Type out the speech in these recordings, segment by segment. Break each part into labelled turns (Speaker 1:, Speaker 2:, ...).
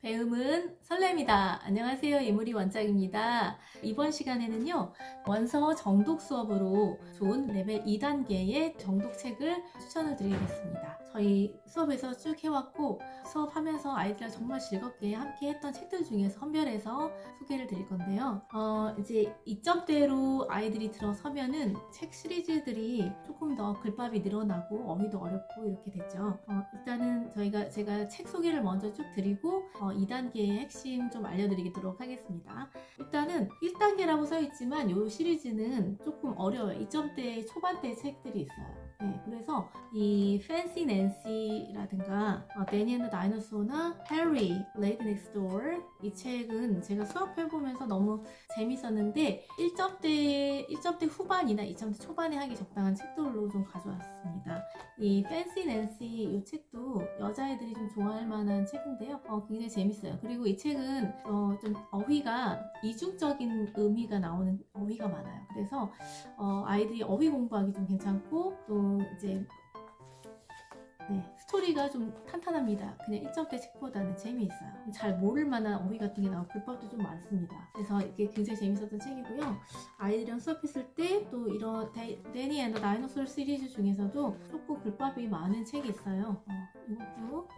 Speaker 1: 배움은 설렘이다. 안녕하세요. 이무리 원장입니다. 이번 시간에는요, 원서 정독 수업으로 좋은 레벨 2단계의 정독 책을 추천을 드리겠습니다. 저희 수업에서 쭉 해왔고, 수업하면서 아이들이랑 정말 즐겁게 함께 했던 책들 중에서 선별해서 소개를 드릴 건데요. 이제 2점대로 아이들이 들어서면은 책 시리즈들이 조금 더 글밥이 늘어나고 어휘도 어렵고 이렇게 됐죠. 일단은 제가 책 소개를 먼저 쭉 드리고 2단계의 핵심 좀 알려드리도록 하겠습니다. 일단은 1단계라고 써있지만 이 시리즈는 조금 어려워요. 2점대 초반대 책들이 있어요. 네, 그래서 이 Fancy Nancy라든가 Danny and the Dinosaur나 Harry, Lady Next Door 이 책은 제가 수업해보면서 너무 재밌었는데 1점대 후반이나 2점대 초반에 하기 적당한 책들로 좀 가져왔습니다. 이 Fancy Nancy 이 책도 여자애들이 좀 좋아할 만한 책인데요. 굉장히 재밌어요. 그리고 이 책은 좀 어휘가 이중적인 의미가 나오는 어휘가 많아요. 그래서 아이들이 어휘 공부하기 좀 괜찮고 또 이제 스토리가 좀 탄탄합니다. 그냥 1점대 책보다는 재미있어요. 잘 모를 만한 어휘 같은 게 나오고 글법도 좀 많습니다. 그래서 이게 굉장히 재밌었던 책이고요. 아이들이랑 수업했을 때 또 이런 데니 앤더 다이노소어 시리즈 중에서도 조금 글법이 많은 책이 있어요. 이것도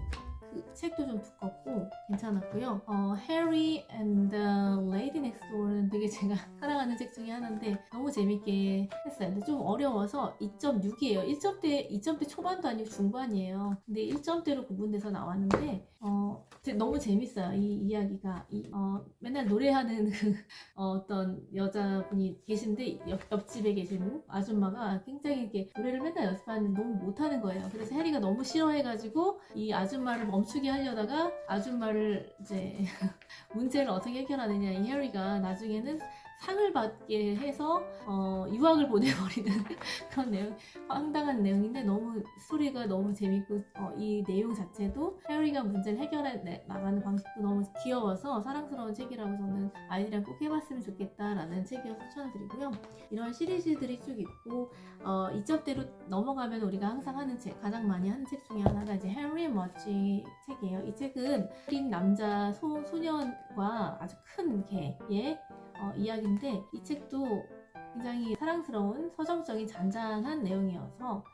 Speaker 1: 그 책도 좀 두껍고 괜찮았고요. Harry and the Lady Next Door는 되게 제가 사랑하는 책 중에 하나인데 너무 재밌게 했어요. 근데 좀 어려워서 2.6이에요. 2점대 초반도 아니고 중반이에요. 근데 1점대로 구분돼서 나왔는데 너무 재밌어요. 이 이야기가 맨날 노래하는 어떤 여자분이 계신데 옆집에 계시는 아줌마가 굉장히 이렇게 노래를 맨날 연습하는데 너무 못하는 거예요. 그래서 해리가 너무 싫어해가지고 이 아줌마를 멈추게 하려다가 아줌마를 이제 문제를 어떻게 해결하느냐 이 해리가 나중에는 상을 받게 해서 유학을 보내버리는 그런 내용, 황당한 내용인데 너무 스토리가 너무 재밌고 이 내용 자체도 해리가 문제를 해결해 나가는 방식도 너무 귀여워서 사랑스러운 책이라고 저는 아이들이랑 꼭 해봤으면 좋겠다라는 책이어서 추천을 드리고요. 이런 시리즈들이 쭉 있고 2점대로 넘어가면 우리가 항상 하는 책, 가장 많이 하는 책 중에 하나가 이제 헨리 머지 책이에요. 이 책은 어린 남자 소년과 아주 큰 개의 이야기인데 이 책도 굉장히 사랑스러운 서정적인 잔잔한 내용이어서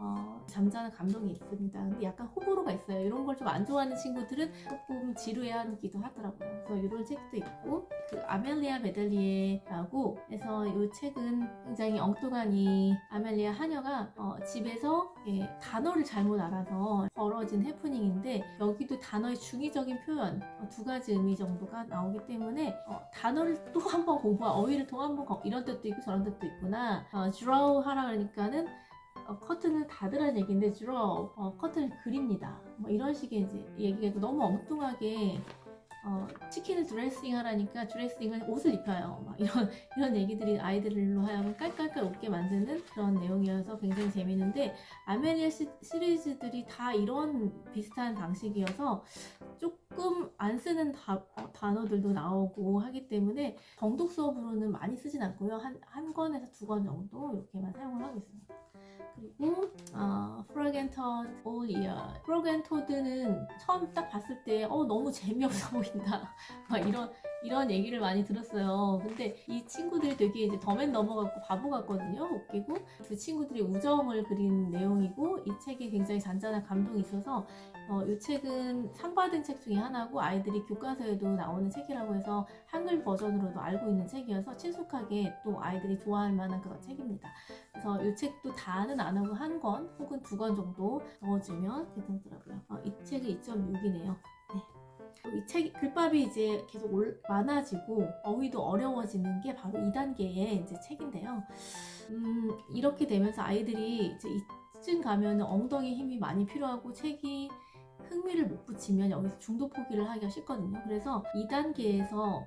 Speaker 1: 잠잔한 감동이 있습니다. 근데 약간 호불호가 있어요. 이런 걸 좀 안 좋아하는 친구들은 조금 지루해하기도 하더라고요. 그래서 이런 책도 있고 그 아멜리아 베델리에라고 해서 이 책은 굉장히 엉뚱한 이 아멜리아 하녀가 집에서 단어를 잘못 알아서 벌어진 해프닝인데 여기도 단어의 중의적인 표현 두 가지 의미 정도가 나오기 때문에 단어를 또 한 번 어휘를 또 한 번 이런 뜻도 있고 저런 뜻도 있구나. draw 하라 그러니까는 커튼을 닫으라는 얘기인데 draw 커튼을 그립니다. 뭐 이런 식의 이제 얘기가 너무 엉뚱하게 치킨을 드레싱 하라니까 드레싱은 옷을 입혀요. 막 이런 얘기들이 아이들로 하여금 깔깔깔 웃게 만드는 그런 내용이어서 굉장히 재밌는데 아멜리아 시리즈들이 다 이런 비슷한 방식이어서 조금 안 쓰는 단어들도 나오고 하기 때문에 정독 수업으로는 많이 쓰진 않고요. 한 권에서 두 권 정도 이렇게만 사용을 하고 있습니다. 그리고 Frog and Toad All Year. Frog and Toad는 처음 딱 봤을 때 너무 재미없어 보인다. 막 이런 얘기를 많이 들었어요. 근데 이 친구들이 되게 이제 덤앤더머 같고 바보 같거든요. 웃기고 그 친구들이 우정을 그린 내용이고 이 책이 굉장히 잔잔한 감동이 있어서 이 책은 상 받은 책 중에 하나고 아이들이 교과서에도 나오는 책이라고 해서 한글 버전으로도 알고 있는 책이어서 친숙하게 또 아이들이 좋아할 만한 그런 책입니다. 그래서 이 책도 다는 안 하고 한 권 혹은 두 권 정도 넣어주면 괜찮더라고요. 이 책이 2.6이네요. 이 책 글밥이 이제 계속 많아지고 어휘도 어려워지는 게 바로 2단계의 이제 책인데요. 이렇게 되면서 아이들이 이제 이쯤 가면 엉덩이 힘이 많이 필요하고 책이 흥미를 못 붙이면 여기서 중도 포기를 하기가 쉽거든요. 그래서 2단계에서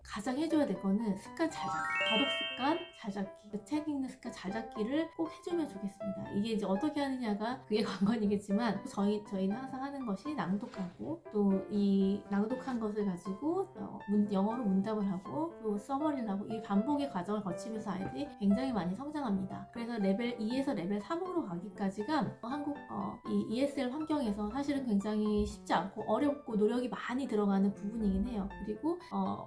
Speaker 1: 가장 해줘야 될 거는 습관 잘 잡기, 습관 잘 잡기, 그 책 읽는 습관 잘 잡기를 꼭 해주면 좋겠습니다. 이게 이제 어떻게 하느냐가 그게 관건이겠지만 저희는 항상 하는 것이 낭독하고 또 이 낭독한 것을 가지고 영어로 문답을 하고 또 서머리를 하고 이 반복의 과정을 거치면서 아이들이 굉장히 많이 성장합니다. 그래서 레벨 2에서 레벨 3으로 가기까지가 한국 이 ESL 환경에서 사실은 굉장히 쉽지 않고 어렵고 노력이 많이 들어가는 부분이긴 해요. 그리고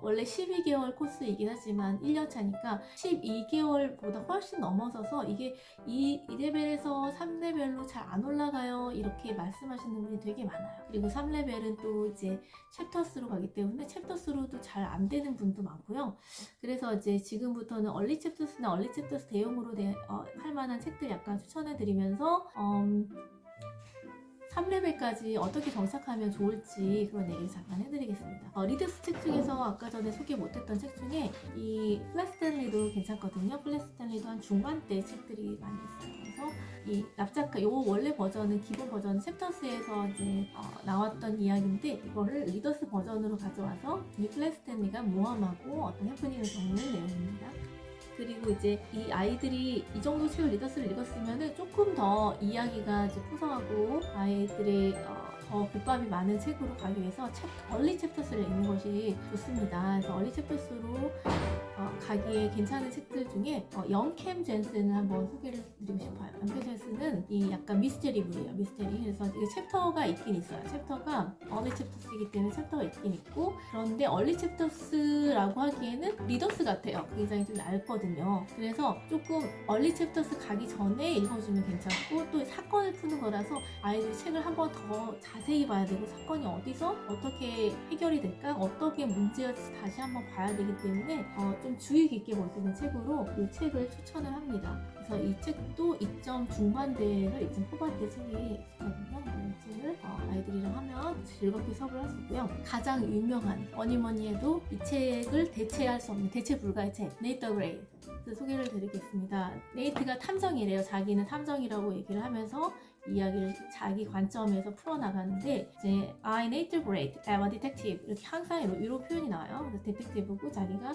Speaker 1: 원래 12개월 코스이긴 하지만 1년 차니까 12개월보다 훨씬 넘어서서 이게 이 레벨에서 3레벨로 잘 안 올라가요 이렇게 말씀하시는 분이 되게 많아요. 그리고 3레벨은 또 이제 챕터스로 가기 때문에 챕터스로도 잘 안 되는 분도 많고요. 그래서 이제 지금부터는 얼리 챕터스나 얼리 챕터스 대용으로 할 만한 책들 약간 추천해 드리면서 3레벨까지 어떻게 정착하면 좋을지 그런 얘기를 잠깐 해드리겠습니다. 리더스 책 중에서 아까 전에 소개 못했던 책 중에 이 플랫 스탠리도 괜찮거든요. 플랫 스탠리도 한 중반대 책들이 많이 있어요. 그래서 이 납작한 요 원래 버전은 기본 버전 챕터스에서 이제 나왔던 이야기인데 이거를 리더스 버전으로 가져와서 이 플랫 스탠리가 모험하고 어떤 해프닝을 겪는 내용입니다. 그리고 이제 이 아이들이 이 정도 책을 리더스를 읽었으면은 조금 더 이야기가 이제 풍성하고 아이들의 더 국밥이 많은 책으로 가기 위해서 얼리 챕터스를 읽는 것이 좋습니다. 그래서 얼리 챕터스로 가기에 괜찮은 책들 중에 영캠 젠슨을 한번 소개를 드리고 싶어요. 영캠 젠슨은 이 약간 미스테리물이에요. 미스테리. 그래서 이게 챕터가 있긴 있어요. 챕터가 얼리 챕터스이기 때문에 챕터가 있긴 있고 그런데 얼리 챕터스라고 하기에는 리더스 같아요. 굉장히 좀 얇거든요. 그래서 조금 얼리 챕터스 가기 전에 읽어주면 괜찮고 또 사건을 푸는 거라서 아이들이 책을 한 번 더 자세히 봐야 되고 사건이 어디서 어떻게 해결이 될까 어떻게 문제였지 다시 한번 봐야 되기 때문에 좀 주의 깊게 볼 수 있는 책으로 이 책을 추천을 합니다. 그래서 이 책도 2점 중반대에서 2점 후반대 책이 있거든요. 이 책을 아이들이랑 하면 즐겁게 수업을 할 수 있고요. 가장 유명한 뭐니 해도 이 책을 대체할 수 없는 대체 불가의 책 네이트 더 그레이트 소개를 드리겠습니다. 네이트가 탐정이래요. 자기는 탐정이라고 얘기를 하면서 이야기를 자기 관점에서 풀어나가는데 이제 I Nate Great, I'm a detective 이렇게 항상 이런 표현이 나와요. 그래서 디텍티브고 자기가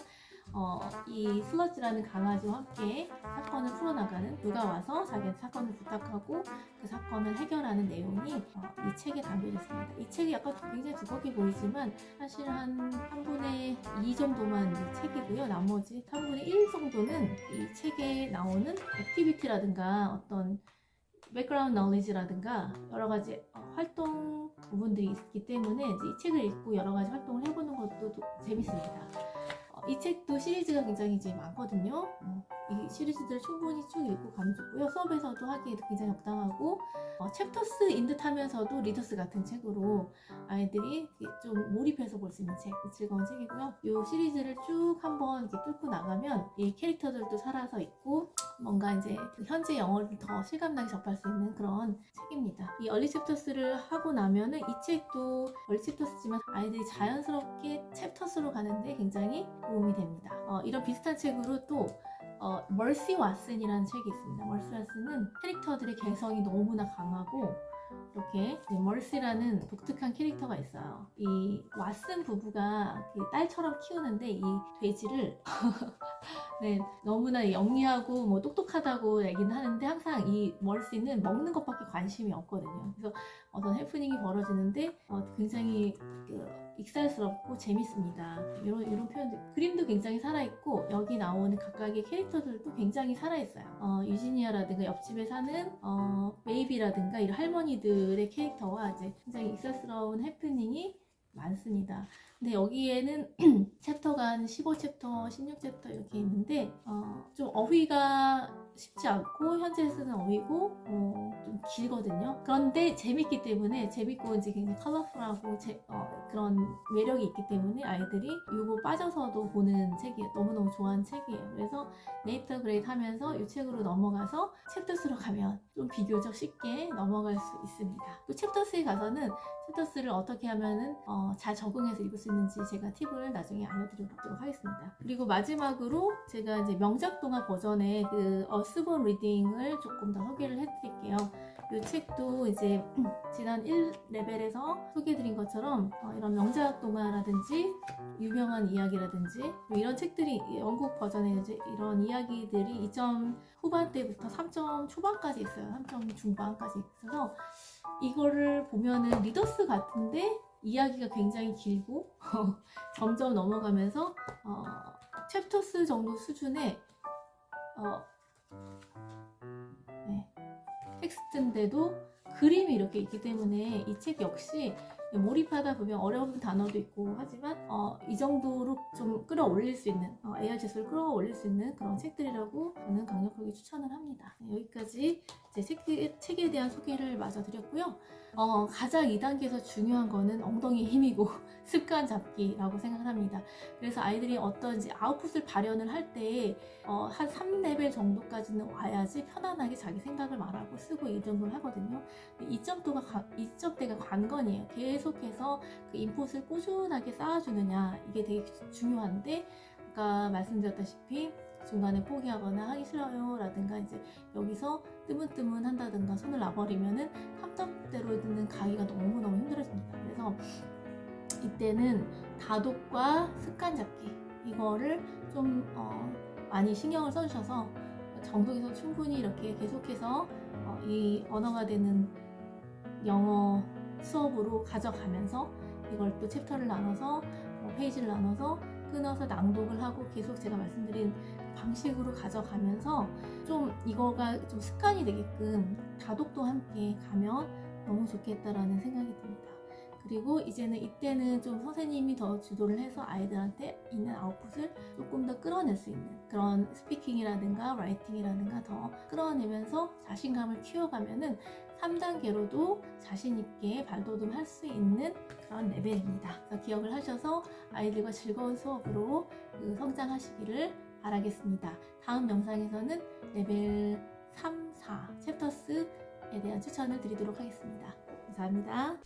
Speaker 1: 이 슬러지라는 강아지와 함께 사건을 풀어나가는 누가 와서 자기한테 사건을 부탁하고 그 사건을 해결하는 내용이 이 책에 담겨져 있습니다. 이 책이 약간 굉장히 두껍게 보이지만 사실 한 3분의 2 정도만 이 책이고요. 나머지 3분의 1 정도는 이 책에 나오는 액티비티라든가 어떤 백그라운드 너리지라든가 여러 가지 활동 부분들이 있기 때문에 이제 이 책을 읽고 여러 가지 활동을 해보는 것도 재밌습니다. 이 책도 시리즈가 굉장히 이제 많거든요. 이 시리즈들을 충분히 쭉 읽고 가면 좋고요. 수업에서도 하기에도 굉장히 적당하고 챕터스인 듯 하면서도 리더스 같은 책으로 아이들이 좀 몰입해서 볼 수 있는 책, 즐거운 책이고요. 이 시리즈를 쭉 한번 이렇게 뚫고 나가면 이 캐릭터들도 살아서 있고 뭔가 이제 그 현재 영어를 더 실감나게 접할 수 있는 그런 책입니다. 이 얼리 챕터스를 하고 나면은 이 책도 얼리 챕터스지만 아이들이 자연스럽게 챕터스로 가는데 굉장히 도움이 됩니다. 이런 비슷한 책으로 또 멀시 왓슨이라는 책이 있습니다. 멀시 왓슨은 캐릭터들의 개성이 너무나 강하고 이렇게 멀시라는 독특한 캐릭터가 있어요. 이 왓슨 부부가 딸처럼 키우는데 이 돼지를 네, 너무나 영리하고 뭐 똑똑하다고 얘기는 하는데 항상 이 멀시는 먹는 것밖에 관심이 없거든요. 그래서 어떤 해프닝이 벌어지는데 굉장히 익살스럽고 재밌습니다. 이런 표현들 그림도 굉장히 살아있고 여기 나오는 각각의 캐릭터들도 굉장히 살아있어요. 유지니아라든가 옆집에 사는 베이비라든가 이런 할머니들의 캐릭터와 이제 굉장히 익살스러운 해프닝이 많습니다. 근데 여기에는 챕터가 한 15챕터, 16챕터 이렇게 있는데 좀 어휘가 쉽지 않고 현재 쓰는 어휘고 좀 길거든요. 그런데 재밌기 때문에 재밌고 이제 굉장히 컬러풀하고 그런 매력이 있기 때문에 아이들이 이거 빠져서도 보는 책이에요. 너무너무 좋아하는 책이에요. 그래서 네이트 그레이트 하면서 이 책으로 넘어가서 챕터스로 가면 좀 비교적 쉽게 넘어갈 수 있습니다. 또 챕터스에 가서는 챕터스를 어떻게 하면은 잘 적응해서 읽을 수 있는지 제가 팁을 나중에 알려드리도록 하겠습니다. 그리고 마지막으로 제가 이제 명작 동화 버전의 그 어스본 리딩을 조금 더 소개를 해드릴게요. 이 책도 이제 지난 1레벨에서 소개해드린 것처럼 이런 명작 동화라든지 유명한 이야기라든지 이런 책들이 영국 버전에 이제 이런 이야기들이 2점 후반대부터 3점 초반까지 있어요. 3점 중반까지 있어서 이거를 보면은 리더스 같은데 이야기가 굉장히 길고 점점 넘어가면서 챕터스 정도 수준의 텍스트인데도 그림이 이렇게 있기 때문에 이 책 역시 몰입하다 보면 어려운 단어도 있고 하지만 이 정도로 좀 끌어올릴 수 있는 AR 지수를 끌어올릴 수 있는 그런 책들이라고 저는 강력하게 추천을 합니다. 여기까지 제 책에 대한 소개를 마저 드렸고요. 가장 2단계에서 중요한 거는 엉덩이의 힘이고 습관 잡기라고 생각을 합니다. 그래서 아이들이 어떤 이제 아웃풋을 발현을 할 때 한 3레벨 정도까지는 와야지 편안하게 자기 생각을 말하고 쓰고 이 정도를 하거든요. 2점대가 관건이에요. 계속해서 그 인풋을 꾸준하게 쌓아주느냐 이게 되게 중요한데 아까 말씀드렸다시피 중간에 포기하거나 하기 싫어요 라든가 이제 여기서 뜨문뜨문 한다든가 손을 놔버리면은 3점대로 듣는 가기가 너무너무 힘들어집니다. 그래서 이때는 다독과 습관 잡기 이거를 좀 많이 신경을 써주셔서 정독에서 충분히 이렇게 계속해서 이 언어가 되는 영어 수업으로 가져가면서 이걸 또 챕터를 나눠서 페이지를 나눠서 끊어서 낭독을 하고 계속 제가 말씀드린 방식으로 가져가면서 좀 이거가 좀 습관이 되게끔 다독도 함께 가면 너무 좋겠다라는 생각이 듭니다. 그리고 이때는 좀 선생님이 더 주도를 해서 아이들한테 있는 아웃풋을 조금 더 끌어낼 수 있는 그런 스피킹이라든가 라이팅이라든가 더 끌어내면서 자신감을 키워가면은 3단계로도 자신있게 발돋움할 수 있는 그런 레벨입니다. 그래서 기억을 하셔서 아이들과 즐거운 수업으로 성장하시기를 바라겠습니다. 다음 영상에서는 레벨 3, 4 챕터스에 대한 추천을 드리도록 하겠습니다. 감사합니다.